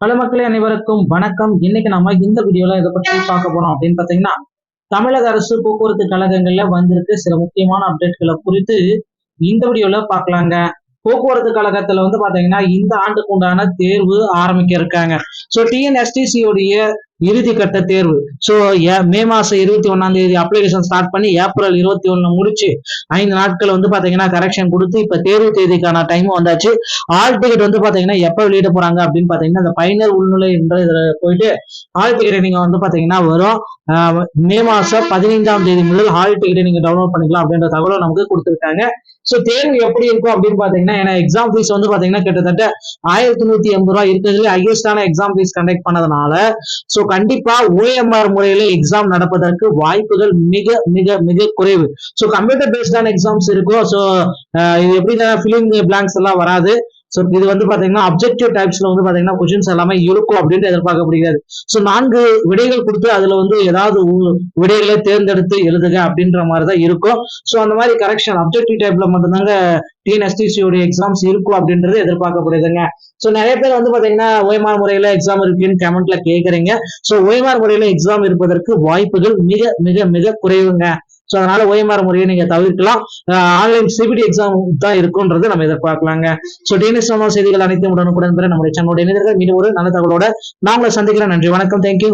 பல மக்களே அனைவருக்கும் வணக்கம். இன்னைக்கு நம்ம இந்த வீடியோல இதை பற்றி பார்க்க போறோம் அப்படின்னு பாத்தீங்கன்னா, தமிழக அரசு போக்குவரத்து கழகங்கள்ல வந்திருக்கு சில முக்கியமான அப்டேட்களை குறித்து இந்த வீடியோல பார்க்கலாங்க. போக்குவரத்து கழகத்துல பாத்தீங்கன்னா இந்த ஆண்டுக்கு உண்டான தேர்வு ஆரம்பிக்க இருக்காங்க. ஸோ டிஎன்எஸ்டிசி உடைய இறுதி கட்ட தேர்வு. ஸோ மே மாசம் 21 அப்ளிகேஷன் ஸ்டார்ட் பண்ணி ஏப்ரல் 21 முடிச்சு 5 நாட்கள் பாத்தீங்கன்னா கரெக்ஷன் கொடுத்து இப்ப தேர்வு தேதிக்கான டைம் வந்தாச்சு. ஆல் டிக்கெட் பாத்தீங்கன்னா எப்ப வெளியிட போறாங்க அப்படின்னு பாத்தீங்கன்னா இந்த பயனர் உள்நுழை என்ற இதுல போயிட்டு ஹால் டிக்கெட் நீங்க பாத்தீங்கன்னா வரும். மே மாசம் 15ஆம் தேதி முதல் ஹால் டிக்கெட் நீங்க டவுன்லோட் பண்ணிக்கலாம் அப்படின்ற தகவலை நமக்கு கொடுத்துருக்காங்க. சோ தேர்வு எப்படி இருக்கும் அப்படின்னு பாத்தீங்கன்னா, ஏன்னா எக்ஸாம் ஃபீஸ் பாத்தீங்கன்னா கிட்டத்தட்ட 1180 ரூபாய் இருக்கிறதுல ஹையஸ்டான எக்ஸாம் ஃபீஸ் கண்டக்ட் பண்ணதுனால சோ கண்டிப்பா ஓஎம்ஆர் முறையில எக்ஸாம் நடப்பதற்கு வாய்ப்புகள் மிக மிக மிக குறைவு. சோ கம்ப்யூட்டர் பேஸ்டான எக்ஸாம்ஸ் இருக்கும். சோ இது எப்படின்னா ஃபிலிங் பிளாங்க்ஸ் எல்லாம் வராது. சோ இது பாத்தீங்கன்னா அப்ஜெக்டிவ் டைப்ஸ்ல பாத்தீங்கன்னா கொஸ்டின்ஸ் எல்லாமே இருக்கும் அப்படின்னு எதிர்பார்க்கப்படுகிறது. சோ 4 விடைகள் கொடுத்து அதுல ஏதாவது விடைகளை தேர்ந்தெடுத்து எழுதுக அப்படின்ற மாதிரிதான் இருக்கும். சோ அந்த மாதிரி கரெக்ஷன் அப்ஜெக்டிவ் டைப்ல மட்டும்தாங்க டிஎன்எஸ்டிசி எக்ஸாம்ஸ் இருக்கும் அப்படின்றது எதிர்பார்க்கப்படுதுங்க. சோ நிறைய பேர் பாத்தீங்கன்னா ஓஎம்ஆர் முறையில எக்ஸாம் இருக்குன்னு கமெண்ட்ல கேக்குறீங்க. சோ ஓஎம்ஆர் முறையில எக்ஸாம் இருப்பதற்கு வாய்ப்புகள் மிக மிக மிக குறைவுங்க. சோ அதனால ஓஎம்ஆர் முறையை நீங்க தவிர்க்கலாம். ஆன்லைன் சிபிடி எக்ஸாம் தான் இருக்கும்ன்றது நம்ம எதிர்பார்க்கலாங்க. சோ டிஎன்எஸ் செய்திகள் அனைத்தும் உடனுக்குடன் பெற நம்முடைய சேனலோட இணைந்தர்கள் மீண்டும் ஒரு நல்ல தகவலோட நான் உங்களை சந்திக்கிறேன். நன்றி, வணக்கம், தேங்க்யூ.